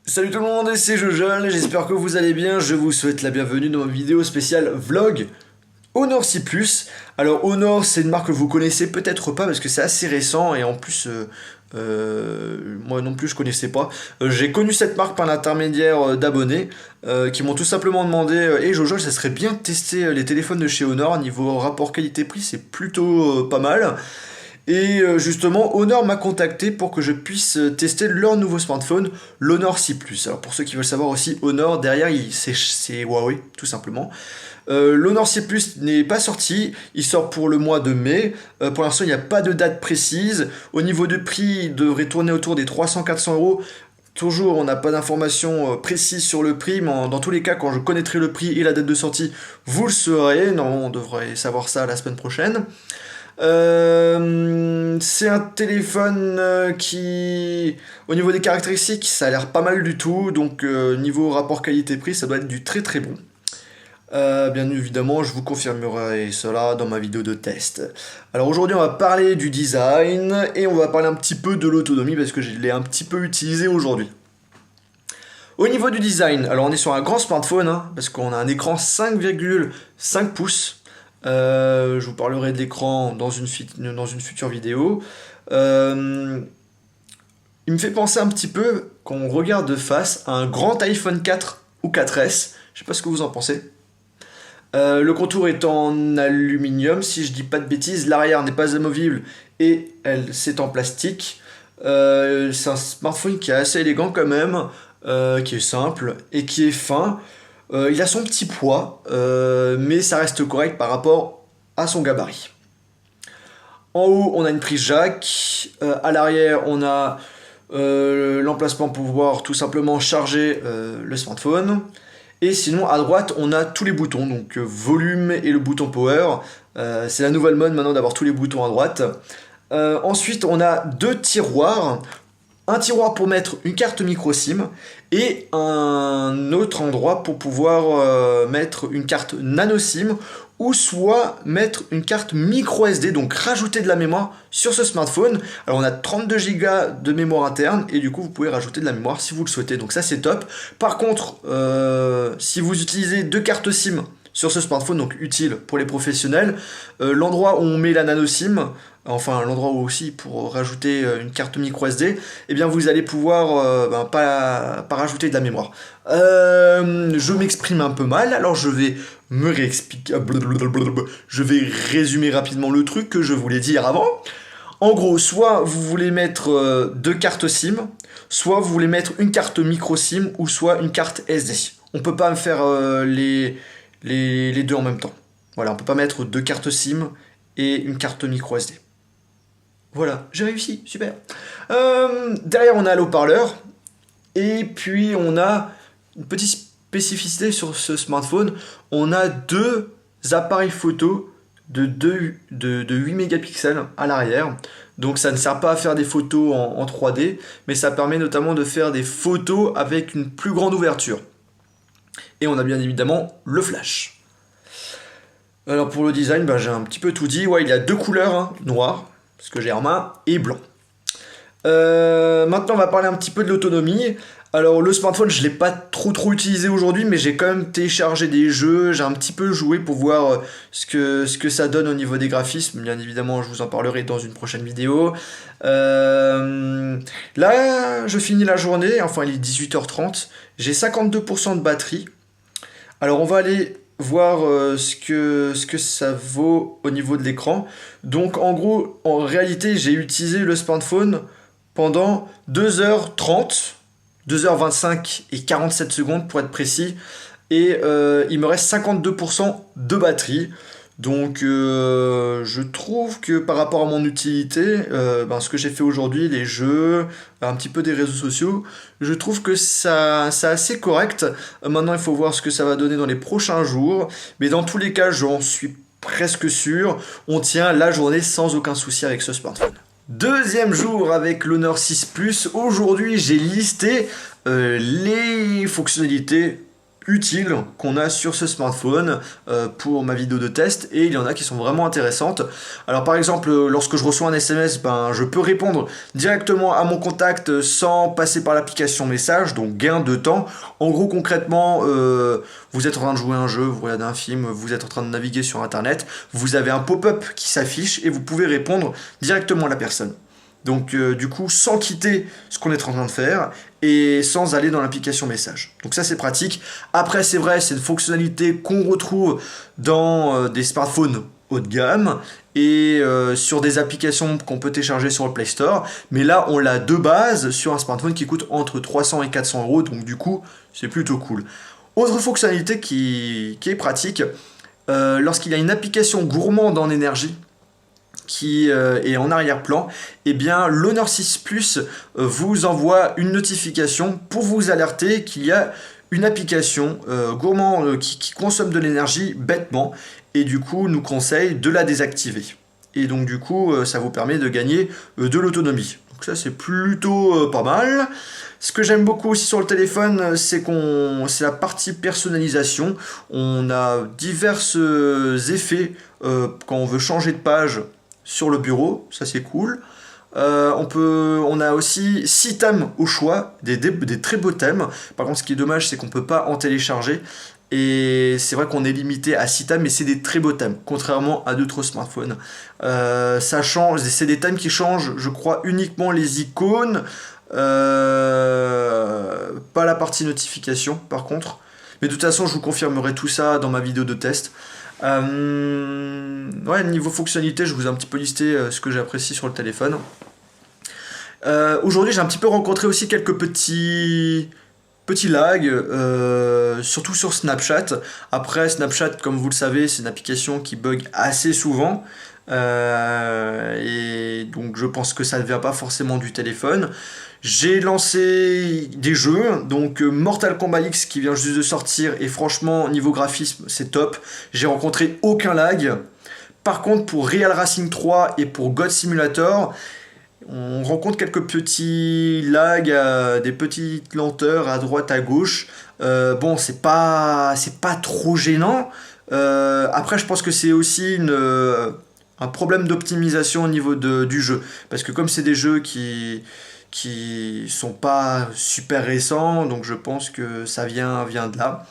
Salut tout le monde, c'est Jojol, j'espère que vous allez bien, je vous souhaite la bienvenue dans ma vidéo spéciale vlog Honor 6 Plus. Alors Honor, c'est une marque que vous connaissez peut-être pas parce que c'est assez récent et en plus moi non plus je connaissais pas. J'ai connu cette marque par l'intermédiaire d'abonnés qui m'ont tout simplement demandé hey Jojol, ça serait bien de tester les téléphones de chez Honor, niveau rapport qualité-prix c'est plutôt pas mal. Et justement, Honor m'a contacté pour que je puisse tester leur nouveau smartphone, l'Honor 6 Plus. Alors pour ceux qui veulent savoir aussi, Honor, derrière, c'est Huawei, tout simplement. L'Honor 6 Plus n'est pas sorti, il sort pour le mois de mai. Pour l'instant, il n'y a pas de date précise. Au niveau de prix, il devrait tourner autour des 300-400 euros. Toujours, on n'a pas d'informations précises sur le prix, mais dans tous les cas, quand je connaîtrai le prix et la date de sortie, vous le saurez. Normalement, on devrait savoir ça la semaine prochaine. C'est un téléphone qui, au niveau des caractéristiques, ça a l'air pas mal du tout. Donc, niveau rapport qualité-prix, ça doit être du très très bon. Bien évidemment, je vous confirmerai cela dans ma vidéo de test. Alors aujourd'hui, on va parler du design et on va parler un petit peu de l'autonomie parce que je l'ai un petit peu utilisé aujourd'hui. Au niveau du design, alors on est sur un grand smartphone hein, parce qu'on a un écran 5,5 pouces. Je vous parlerai de l'écran dans une future vidéo. Il me fait penser un petit peu, quand on regarde de face, à un grand iPhone 4 ou 4S. Je sais pas ce que vous en pensez. Le contour est en aluminium, si je dis pas de bêtises. L'arrière n'est pas amovible et c'est en plastique. C'est un smartphone qui est assez élégant quand même, qui est simple et qui est fin. Il a son petit poids, mais ça reste correct par rapport à son gabarit. En haut, on a une prise jack. À l'arrière, on a l'emplacement pour pouvoir tout simplement charger le smartphone. Et sinon, à droite, on a tous les boutons, donc volume et le bouton power. C'est la nouvelle mode maintenant d'avoir tous les boutons à droite. Ensuite, on a deux tiroirs. Un tiroir pour mettre une carte micro SIM et un autre endroit pour pouvoir mettre une carte nano SIM ou soit mettre une carte micro SD, donc rajouter de la mémoire sur ce smartphone. Alors on a 32 Go de mémoire interne et du coup vous pouvez rajouter de la mémoire si vous le souhaitez, donc ça c'est top. Par contre, si vous utilisez deux cartes SIM sur ce smartphone, donc utile pour les professionnels, l'endroit où on met la nano SIM, enfin l'endroit où aussi pour rajouter une carte micro SD, eh bien vous allez pouvoir pas rajouter de la mémoire. Je m'exprime un peu mal, alors je vais me réexpliquer, je vais résumer rapidement le truc que je voulais dire avant. En gros, soit vous voulez mettre deux cartes SIM, soit vous voulez mettre une carte micro SIM ou soit une carte SD. On peut pas me faire les deux en même temps. Voilà, on peut pas mettre deux cartes SIM et une carte micro SD. Voilà, j'ai réussi, super. Derrière, on a l'haut-parleur. Et puis, on a une petite spécificité sur ce smartphone. On a deux appareils photo de 8 mégapixels à l'arrière. Donc, ça ne sert pas à faire des photos en 3D, mais ça permet notamment de faire des photos avec une plus grande ouverture. Et on a bien évidemment le flash. Alors, pour le design, j'ai un petit peu tout dit. Ouais, il y a deux couleurs, hein, noir, ce que j'ai en main, et blanc. Maintenant on va parler un petit peu de l'autonomie. Alors le smartphone je l'ai pas trop utilisé aujourd'hui, mais j'ai quand même téléchargé des jeux, j'ai un petit peu joué pour voir ce que ça donne au niveau des graphismes. Bien évidemment je vous en parlerai dans une prochaine vidéo. Là je finis la journée, enfin il est 18h30, j'ai 52% de batterie. Alors on va aller voir ce que ça vaut au niveau de l'écran. Donc en gros, en réalité, j'ai utilisé le smartphone pendant 2h30, 2h25 et 47 secondes pour être précis. Et il me reste 52% de batterie. Donc je trouve que par rapport à mon utilité, ce que j'ai fait aujourd'hui, les jeux, un petit peu des réseaux sociaux, je trouve que ça c'est assez correct. Maintenant il faut voir ce que ça va donner dans les prochains jours. Mais dans tous les cas, j'en suis presque sûr, on tient la journée sans aucun souci avec ce smartphone. Deuxième jour avec l'Honor 6 Plus. Aujourd'hui j'ai listé les fonctionnalités utiles qu'on a sur ce smartphone pour ma vidéo de test, et il y en a qui sont vraiment intéressantes. Alors par exemple, lorsque je reçois un SMS, je peux répondre directement à mon contact sans passer par l'application message, donc gain de temps. En gros, concrètement, vous êtes en train de jouer à un jeu, vous regardez un film, vous êtes en train de naviguer sur internet, vous avez un pop-up qui s'affiche et vous pouvez répondre directement à la personne. Donc du coup, sans quitter ce qu'on est en train de faire et sans aller dans l'application message. Donc ça, c'est pratique. Après, c'est vrai, c'est une fonctionnalité qu'on retrouve dans des smartphones haut de gamme et sur des applications qu'on peut télécharger sur le Play Store. Mais là, on l'a de base sur un smartphone qui coûte entre 300 et 400 euros. Donc du coup, c'est plutôt cool. Autre fonctionnalité qui est pratique, lorsqu'il y a une application gourmande en énergie qui est en arrière-plan, eh bien l'Honor 6 Plus vous envoie une notification pour vous alerter qu'il y a une application gourmande qui consomme de l'énergie bêtement, et du coup nous conseille de la désactiver. Et donc du coup ça vous permet de gagner de l'autonomie. Donc ça, c'est plutôt pas mal. Ce que j'aime beaucoup aussi sur le téléphone, c'est la partie personnalisation. On a divers effets quand on veut changer de page sur le bureau, ça c'est cool. On a aussi 6 thèmes au choix, des très beaux thèmes. Par contre, ce qui est dommage, c'est qu'on ne peut pas en télécharger. Et c'est vrai qu'on est limité à 6 thèmes, mais c'est des très beaux thèmes, contrairement à d'autres smartphones. Ça change, c'est des thèmes qui changent, je crois, uniquement les icônes, pas la partie notification par contre. Mais de toute façon, je vous confirmerai tout ça dans ma vidéo de test. Ouais, niveau fonctionnalité, je vous ai un petit peu listé ce que j'apprécie sur le téléphone. Aujourd'hui, j'ai un petit peu rencontré aussi quelques petits lags, surtout sur Snapchat. Après, Snapchat, comme vous le savez, c'est une application qui bug assez souvent. Et donc je pense que ça ne vient pas forcément du téléphone. J'ai lancé des jeux, donc Mortal Kombat X qui vient juste de sortir, et franchement niveau graphisme c'est top. J'ai rencontré aucun lag. Par contre pour Real Racing 3 et pour God Simulator, on rencontre quelques petits lags, des petites lenteurs à droite à gauche. Bon, c'est pas trop gênant. Après je pense que c'est aussi un problème d'optimisation au niveau du jeu, parce que comme c'est des jeux qui sont pas super récents, donc je pense que ça vient de là.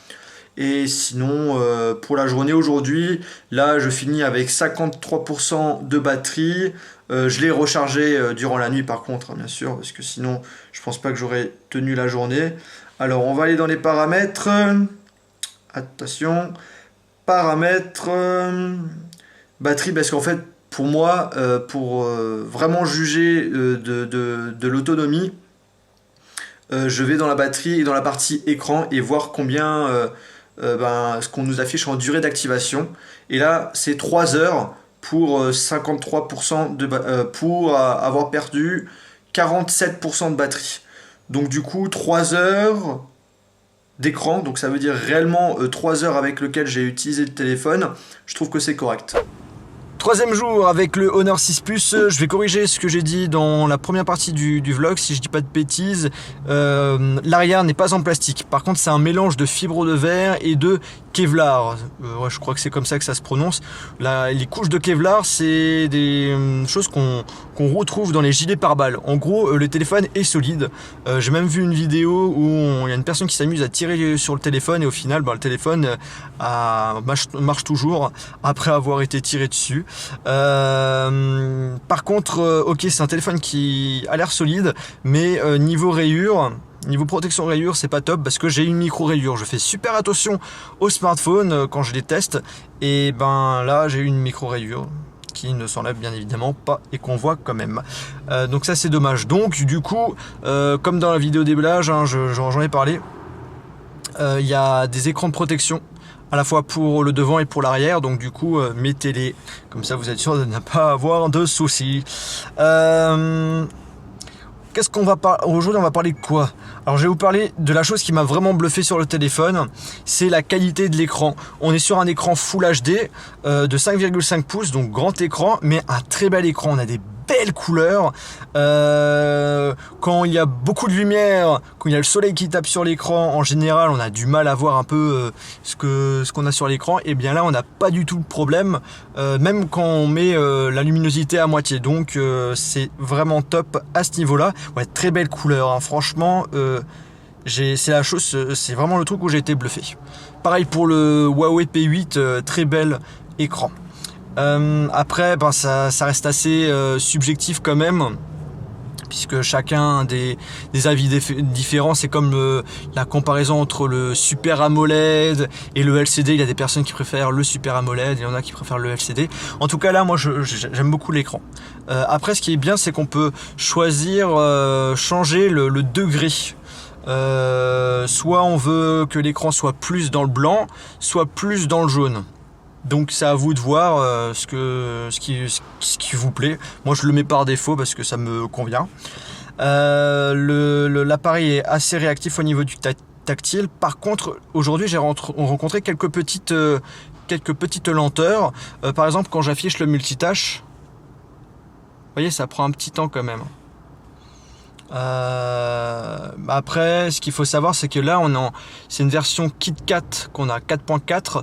Et sinon, pour la journée aujourd'hui, là je finis avec 53% de batterie. Je l'ai rechargé durant la nuit par contre, hein, bien sûr, parce que sinon je pense pas que j'aurais tenu la journée. Alors on va aller dans les paramètres. Attention, paramètres, batterie, parce qu'en fait pour moi, pour vraiment juger de l'autonomie, je vais dans la batterie et dans la partie écran et voir combien ce qu'on nous affiche en durée d'activation. Et là, c'est 3 heures pour 53% pour avoir perdu 47% de batterie. Donc du coup, 3 heures d'écran, donc ça veut dire réellement 3 heures avec lequel j'ai utilisé le téléphone. Je trouve que c'est correct. Troisième jour avec le Honor 6 Plus, je vais corriger ce que j'ai dit dans la première partie du vlog, si je dis pas de bêtises. L'arrière n'est pas en plastique, par contre c'est un mélange de fibre de verre et de Kevlar. Ouais, je crois que c'est comme ça que ça se prononce. Les couches de Kevlar, c'est des choses qu'on retrouve dans les gilets pare-balles. En gros, le téléphone est solide. J'ai même vu une vidéo où il y a une personne qui s'amuse à tirer sur le téléphone et au final, le téléphone marche toujours après avoir été tiré dessus. Par contre, ok, c'est un téléphone qui a l'air solide, mais niveau rayures, niveau protection rayures, c'est pas top parce que j'ai une micro rayure. Je fais super attention au smartphone quand je les teste, et là j'ai une micro rayure qui ne s'enlève bien évidemment pas et qu'on voit quand même. Donc ça c'est dommage. Donc du coup, comme dans la vidéo déballage, j'en ai parlé, il y a des écrans de protection à la fois pour le devant et pour l'arrière, donc du coup mettez-les, comme ça vous êtes sûr de ne pas avoir de soucis. Qu'est-ce qu'on va parler aujourd'hui? On va parler de quoi? Alors je vais vous parler de la chose qui m'a vraiment bluffé sur le téléphone, c'est la qualité de l'écran. On est sur un écran Full HD de 5,5 pouces, donc grand écran, mais un très bel écran. On a des belles couleurs. Quand il y a beaucoup de lumière, quand il y a le soleil qui tape sur l'écran, en général on a du mal à voir un peu ce qu'on a sur l'écran. Et bien là on n'a pas du tout le problème, même quand on met la luminosité à moitié. Donc c'est vraiment top à ce niveau-là. Ouais, très belle couleur, hein. Franchement, c'est vraiment le truc où j'ai été bluffé. Pareil pour le Huawei P8, très bel écran. Après, ça reste assez subjectif quand même, puisque chacun a des avis différents. C'est comme la comparaison entre le Super AMOLED et le LCD. Il y a des personnes qui préfèrent le Super AMOLED, il y en a qui préfèrent le LCD. En tout cas là, moi j'aime beaucoup l'écran. Après, ce qui est bien, c'est qu'on peut choisir, changer le degré. Soit on veut que l'écran soit plus dans le blanc, soit plus dans le jaune. Donc c'est à vous de voir ce qui vous plaît. Moi je le mets par défaut parce que ça me convient. L'appareil est assez réactif au niveau du tactile. Par contre, aujourd'hui j'ai rencontré quelques petites lenteurs. Par exemple, quand j'affiche le multitâche, vous voyez, ça prend un petit temps quand même. Après, ce qu'il faut savoir, c'est que là c'est une version KitKat qu'on a 4.4,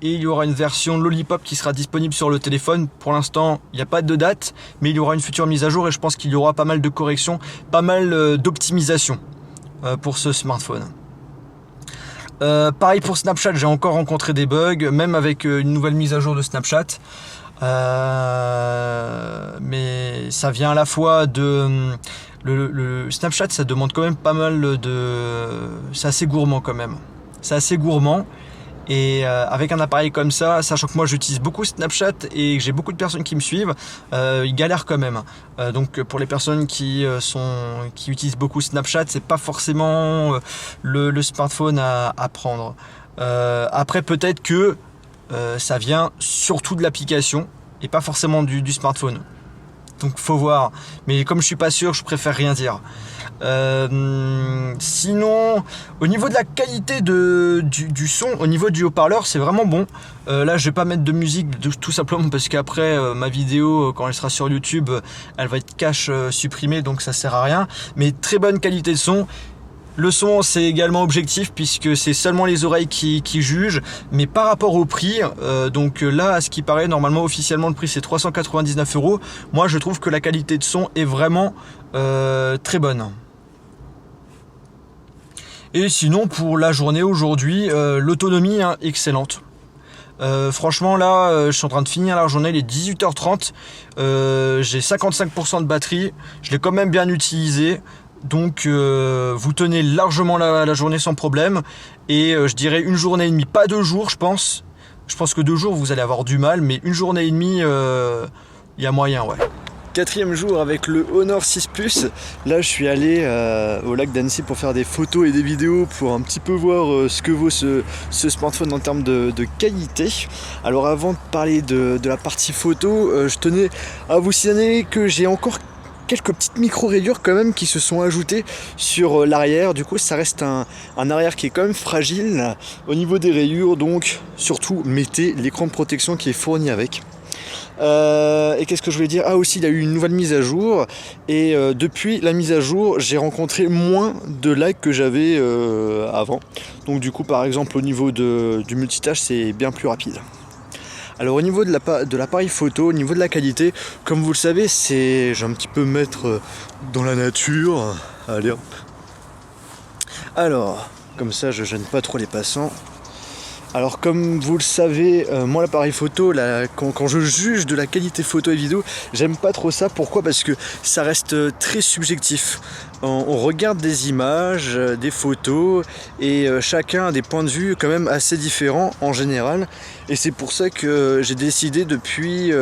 et il y aura une version Lollipop qui sera disponible sur le téléphone. Pour l'instant il n'y a pas de date, mais il y aura une future mise à jour, et je pense qu'il y aura pas mal de corrections, pas mal d'optimisation pour ce smartphone. Pareil pour Snapchat, j'ai encore rencontré des bugs, même avec une nouvelle mise à jour de Snapchat. Mais ça vient à la fois de le Snapchat, ça demande quand même pas mal c'est assez gourmand quand même. C'est assez gourmand. Et avec un appareil comme ça, sachant que moi j'utilise beaucoup Snapchat et que j'ai beaucoup de personnes qui me suivent, ils galèrent quand même. Donc pour les personnes qui utilisent beaucoup Snapchat, c'est pas forcément le smartphone à prendre. Après, peut-être que ça vient surtout de l'application et pas forcément du smartphone. Donc faut voir. Mais comme je suis pas sûr, je préfère rien dire. Sinon, au niveau de la qualité du son, au niveau du haut-parleur, c'est vraiment bon. Là, je vais pas mettre de musique, tout simplement parce qu'après ma vidéo, quand elle sera sur YouTube, elle va être cache supprimée, donc ça sert à rien. Mais très bonne qualité de son. Le son, c'est également objectif puisque c'est seulement les oreilles qui jugent, mais par rapport au prix, donc là, à ce qui paraît, normalement, officiellement, le prix c'est 399 €. Moi, je trouve que la qualité de son est vraiment très bonne. Et sinon, pour la journée aujourd'hui, l'autonomie, excellente. Franchement, là, je suis en train de finir la journée, il est 18h30, j'ai 55% de batterie, je l'ai quand même bien utilisé. Donc vous tenez largement la journée sans problème. Et je dirais une journée et demie, pas 2 jours je pense. Je pense que 2 jours vous allez avoir du mal, mais une journée et demie, il y a moyen, ouais. 4e jour avec le Honor 6 Plus. Là je suis allé au lac d'Annecy pour faire des photos et des vidéos, pour un petit peu voir ce que vaut ce smartphone en termes de qualité. Alors avant de parler de la partie photo, je tenais à vous signaler que j'ai encore quelques petites micro-rayures quand même qui se sont ajoutées sur l'arrière. Du coup ça reste un arrière qui est quand même fragile au niveau des rayures, donc surtout mettez l'écran de protection qui est fourni avec. Et qu'est-ce que je voulais dire ? Ah aussi, il y a eu une nouvelle mise à jour, et depuis la mise à jour j'ai rencontré moins de lags que j'avais avant. Donc du coup par exemple au niveau du multitâche c'est bien plus rapide. Alors au niveau de l'appareil photo, au niveau de la qualité, comme vous le savez, je vais un petit peu mettre dans la nature. Allez hop. Alors, comme ça je gêne pas trop les passants. Alors comme vous le savez, moi l'appareil photo, quand je juge de la qualité photo et vidéo, j'aime pas trop ça. Pourquoi ? Parce que ça reste très subjectif. On regarde des images, des photos, et chacun a des points de vue quand même assez différents en général. Et c'est pour ça que j'ai décidé depuis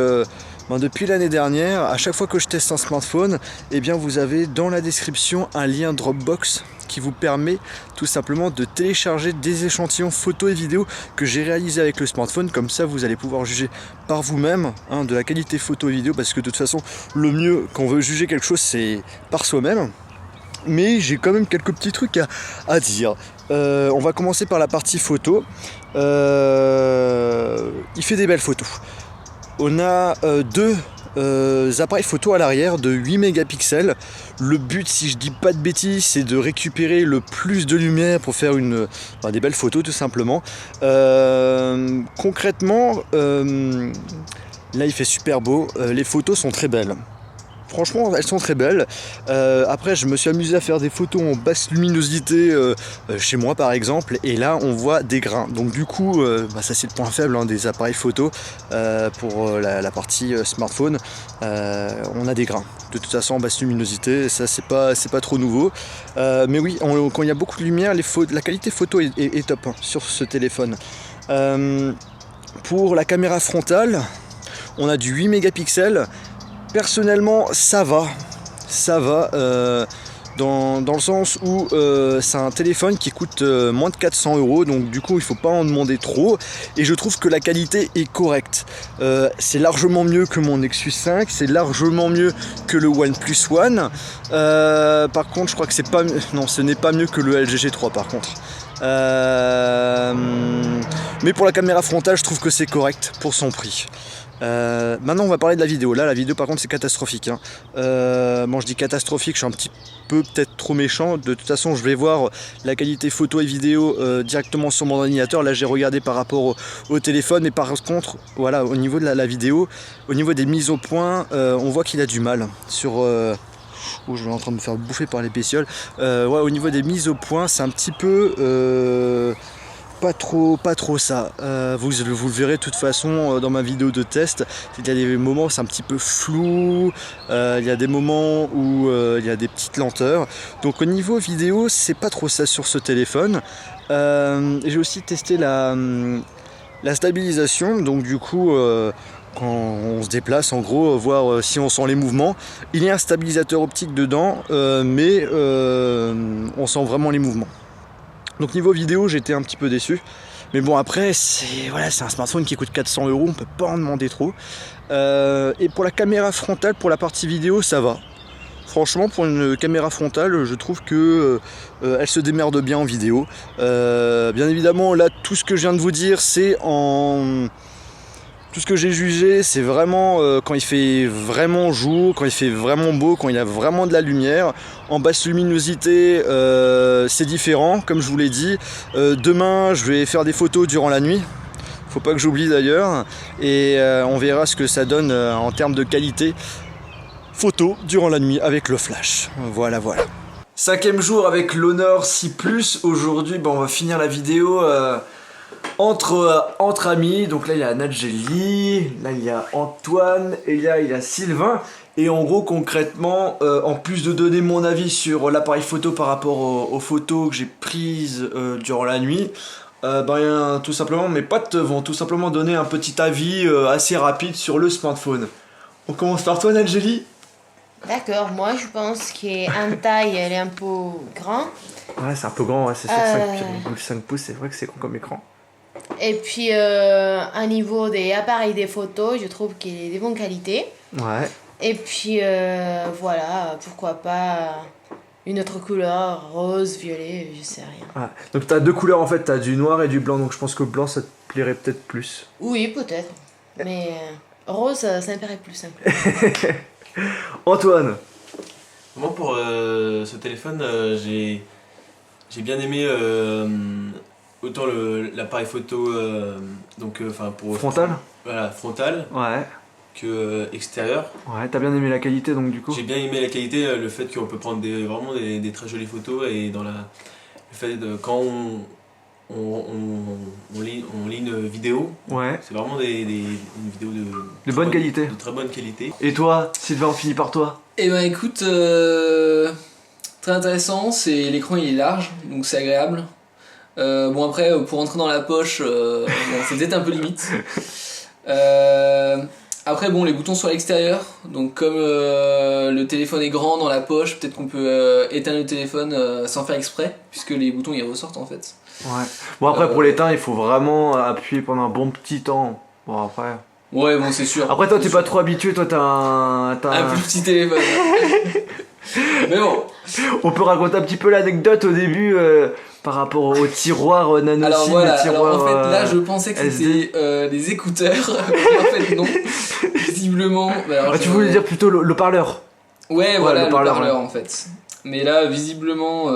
l'année dernière, à chaque fois que je teste un smartphone, eh bien vous avez dans la description un lien Dropbox qui vous permet tout simplement de télécharger des échantillons photos et vidéos que j'ai réalisés avec le smartphone. Comme ça vous allez pouvoir juger par vous-même de la qualité photo et vidéo, parce que de toute façon le mieux quand on veut juger quelque chose c'est par soi-même. Mais j'ai quand même quelques petits trucs à dire. On va commencer par la partie photo. Il fait des belles photos. On a deux appareils photo à l'arrière de 8 mégapixels. Le but, si je dis pas de bêtises, c'est de récupérer le plus de lumière pour faire des belles photos tout simplement. Concrètement, là il fait super beau, les photos sont très belles. Franchement, elles sont très belles. Après, je me suis amusé à faire des photos en basse luminosité chez moi, par exemple. Et là, on voit des grains. Donc du coup, ça c'est le point faible des appareils photo pour la partie smartphone. On a des grains. De toute façon, en basse luminosité, ça c'est pas trop nouveau. Mais oui, quand il y a beaucoup de lumière, la qualité photo est top sur ce téléphone. Pour la caméra frontale, on a du 8 mégapixels. Personnellement, ça va dans le sens où c'est un téléphone qui coûte moins de 400 €, donc du coup il faut pas en demander trop, et je trouve que la qualité est correcte. C'est largement mieux que mon Nexus 5, c'est largement mieux que le OnePlus One. Par contre, je crois que ce n'est pas mieux que le LG G3 par contre. Mais pour la caméra frontale, je trouve que c'est correct pour son prix. Maintenant on va parler de la vidéo. Là la vidéo par contre c'est catastrophique, hein. Je dis catastrophique, je suis un petit peu peut-être trop méchant. De toute façon je vais voir la qualité photo et vidéo directement sur mon ordinateur. Là j'ai regardé par rapport au téléphone, et par contre voilà, au niveau de la vidéo, au niveau des mises au point, on voit qu'il a du mal sur... je suis en train de me faire bouffer par les bestioles. Au niveau des mises au point, c'est un petit peu... pas trop ça. Vous le verrez de toute façon dans ma vidéo de test. Il y a des moments où c'est un petit peu flou, il y a des moments où il y a des petites lenteurs. Donc au niveau vidéo, c'est pas trop ça sur ce téléphone. J'ai aussi testé la stabilisation. Donc du coup, quand on se déplace, en gros, voir si on sent les mouvements. Il y a un stabilisateur optique dedans, mais on sent vraiment les mouvements. Donc niveau vidéo, j'étais un petit peu déçu. Mais bon, après, c'est un smartphone qui coûte 400 €, on peut pas en demander trop. Et pour la caméra frontale, pour la partie vidéo, ça va. Franchement, pour une caméra frontale, je trouve que elle se démerde bien en vidéo. Bien évidemment, là, tout ce que je viens de vous dire, c'est en... Tout ce que j'ai jugé, c'est vraiment quand il fait vraiment jour, quand il fait vraiment beau, quand il y a vraiment de la lumière. En basse luminosité, c'est différent, comme je vous l'ai dit. Demain, je vais faire des photos durant la nuit. Faut pas que j'oublie d'ailleurs. Et on verra ce que ça donne en termes de qualité photo durant la nuit avec le flash. Voilà. 5e jour avec l'Honor 6 Plus. Aujourd'hui, on va finir la vidéo... Entre amis. Donc là il y a Nadjeli, là il y a Antoine, et là il y a Sylvain. Et en gros concrètement, en plus de donner mon avis sur l'appareil photo par rapport aux photos que j'ai prises durant la nuit, tout simplement mes potes vont tout simplement donner un petit avis assez rapide sur le smartphone. On commence par toi Nadjeli. D'accord, moi je pense qu'en taille elle est un peu grand. Ouais, c'est un peu grand, ouais, c'est sur 5 pouces, c'est vrai que c'est grand comme écran. Et puis à niveau des appareils des photos, je trouve qu'il est de bonne qualité. Ouais. Et puis voilà, pourquoi pas une autre couleur, rose, violet, je sais rien. Ouais. Donc t'as deux couleurs en fait, t'as du noir et du blanc, donc je pense que le blanc ça te plairait peut-être plus. Oui, peut-être. Mais rose, ça me paraît plus simple. Antoine. Moi pour ce téléphone, j'ai bien aimé autant l'appareil photo pour Frontal. Voilà, frontal. Ouais. Que extérieur. Ouais, t'as bien aimé la qualité donc du coup. J'ai bien aimé la qualité, le fait qu'on peut prendre vraiment des très jolies photos, et dans le fait de quand on lit une vidéo, ouais, c'est vraiment une vidéo de bonne qualité. De très bonne qualité. Et toi, Sylvain, on finit par toi. Eh ben écoute, très intéressant, l'écran il est large, donc c'est agréable. Bon après, pour rentrer dans la poche, c'est peut-être un peu limite. Après bon, les boutons sont à l'extérieur, donc comme le téléphone est grand dans la poche, peut-être qu'on peut éteindre le téléphone sans faire exprès, puisque les boutons ils ressortent en fait. Ouais. Bon après pour l'éteindre, il faut vraiment appuyer pendant un bon petit temps. Bon après... Ouais bon c'est sûr. Après toi t'es pas trop habitué, toi t'as un plus petit téléphone. Mais bon. On peut raconter un petit peu l'anecdote au début, par rapport au tiroir nano Alors SIM, voilà, le tiroir, alors en fait là je pensais que SD. c'était des écouteurs, mais en fait non. Visiblement. Bah, alors, Tu voulais dire plutôt le parleur. Ouais, voilà, le parleur, ouais. en fait. Mais là, visiblement,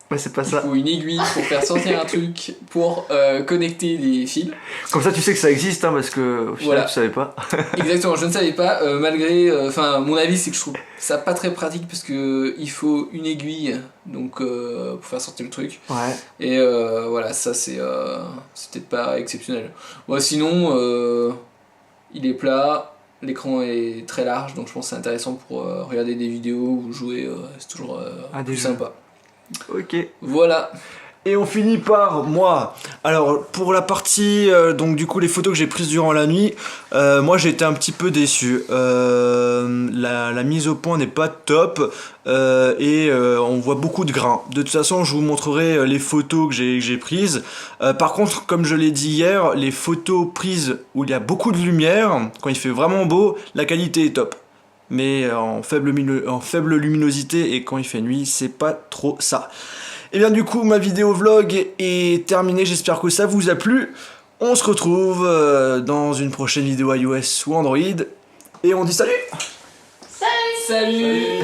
Ouais, c'est pas il ça. faut une aiguille pour faire sortir un truc pour connecter les fils. Comme ça, tu sais que ça existe, hein, parce que au final, Voilà. tu savais pas. Exactement, je ne savais pas, malgré. Enfin, mon avis, c'est que je trouve ça pas très pratique parce que il faut une aiguille donc pour faire sortir le truc. Ouais. Et voilà, ça c'est peut-être pas exceptionnel. Bon, sinon, il est plat. L'écran est très large, donc je pense que c'est intéressant pour regarder des vidéos ou jouer, c'est toujours des plus jeux. sympa. Ok. Voilà. Et on finit par moi. Alors pour la partie, donc du coup les photos que j'ai prises durant la nuit, moi j'ai été un petit peu déçu. La mise au point n'est pas top et on voit beaucoup de grains. De toute façon je vous montrerai les photos que j'ai prises. Par contre comme je l'ai dit hier, les photos prises où il y a beaucoup de lumière, quand il fait vraiment beau, la qualité est top. Mais en faible luminosité et quand il fait nuit, c'est pas trop ça. Et bien du coup ma vidéo vlog est terminée, j'espère que ça vous a plu. On se retrouve dans une prochaine vidéo iOS ou Android. Et on dit salut. Salut.